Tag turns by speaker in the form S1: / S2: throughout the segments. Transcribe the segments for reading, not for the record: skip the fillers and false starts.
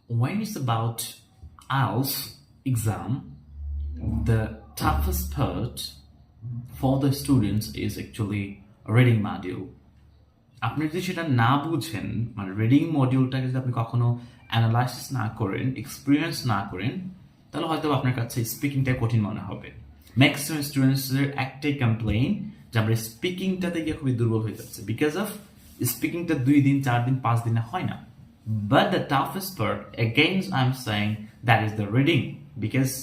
S1: when it's about IELTS exam, the toughest part for the students is actually reading module. আপনি যদি সেটা না বুঝেন, মানে রিডিং মডিউলটাকে যদি আপনি কখনো অ্যানালাইসিস না করেন, এক্সপিরিয়েন্স না করেন, তাহলে হয়তো আপনার কাছে স্পিকিংটা কঠিন মনে হবে। ম্যাক্সিমাম স্টুডেন্টসের একটাই কমপ্লেইন যে আমরা স্পিকিংটাতে গিয়ে খুবই দুর্বল হয়ে যাচ্ছে, বিকজ অফ স্পিকিংটা 2 দিন 4 দিন 5 দিনে হয় না। But the toughest part, again I'm saying, that is the reading, because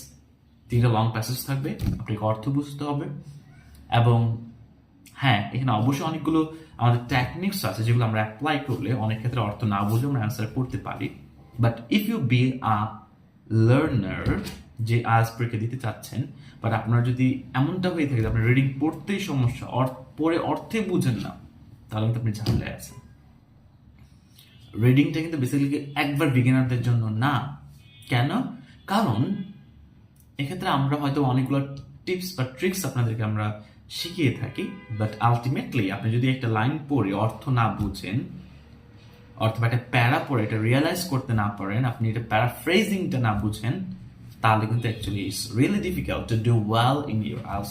S1: 3টা লং প্যাসেজ থাকবে, আপনাকে অর্থ বুঝতে হবে। এবং হ্যাঁ, এখানে অবশ্যই অনেকগুলো আমাদের টেকনিক্স আছে যেগুলো আমরা অ্যাপ্লাই করলে অনেক ক্ষেত্রে অর্থ না বুঝে আমরা অ্যান্সার করতে পারি। But if you be a learner, যে আইএলটিএস পরীক্ষা দিতে চাচ্ছেন, বাট আপনার যদি এমনটা হয়ে থাকে যে আপনার রিডিং পড়তেই সমস্যা, পড়ে অর্থে বুঝেন না, তাহলে কিন্তু আপনি ঝামেলায় আছেন। রিডিংটা কিন্তু বেসিক্যালি একবার বিগিনারদের জন্য না। কেন? কারণ এক্ষেত্রে আমরা হয়তো অনেকগুলো টিপস বা ট্রিক্স আপনাদেরকে আমরা শিখিয়ে থাকি, বাট আলটিমেটলি আপনি যদি একটা লাইন পড়ে অর্থ না বুঝেন, অথবা একটা প্যারা পড়ে এটা রিয়েলাইজ করতে না পারেন, আপনি এটা প্যারাফ্রেজিংটা না বুঝেন, তাহলে কিন্তু actually it's really difficult to do well in your IELTS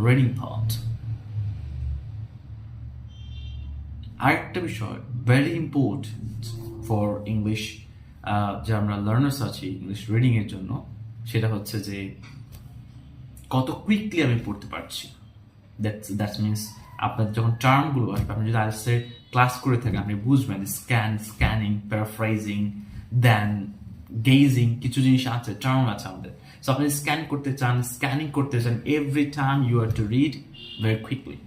S1: reading part. আরেকটা বিষয় ভেরি ইম্পর্টেন্ট ফর ইংলিশ, যে আমরা লার্নার্স আছি ইংলিশ রিডিং এর জন্য, সেটা হচ্ছে যে কত কুইকলি আমি পড়তে পারছি। দ্যাট মিনস আপনার যখন টার্মগুলো আসবে, আপনি যদি আইএলটিএস ক্লাস করে থাকেন, আপনি বুঝবেন স্ক্যানিং, প্যারাফ্রাইজিং, দেন গেজিং, কিছু জিনিস আছে, টার্ম আছে আমাদের। সো আপনি স্ক্যান করতে চান, স্ক্যানিং করতে চান, every time you are to read very quickly,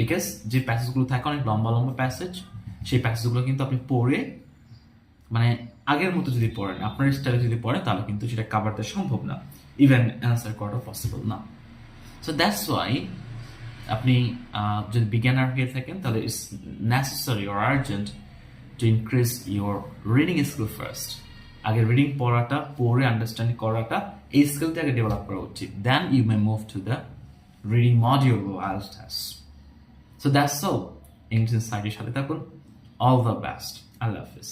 S1: because যে প্যাসেজগুলো থাকে অনেক লম্বা লম্বা প্যাসেজ, সেই প্যাসেজগুলো কিন্তু আপনি পড়ে, মানে আগের মতো যদি পড়েন, আপনার স্টাইলে যদি পড়েন, তাহলে কিন্তু সেটা কাভার দেওয়া সম্ভব না, ইভেন অ্যান্সার করাটা পসিবল না। সো দ্যাটস ওয়াই আপনি যদি বিজ্ঞানার হয়ে থাকেন, তাহলে it's necessary or urgent to increase your reading skill first. আগে রিডিং পড়াটা, পড়ে আন্ডারস্ট্যান্ড করাটা, এই স্কিলটা আগে ডেভেলপ করা উচিত। Then you may move to the reading module of IELTS. So that's all. English ইনসাইডের সাথে থাকুন। All the best. আল্লাহ হাফিজ।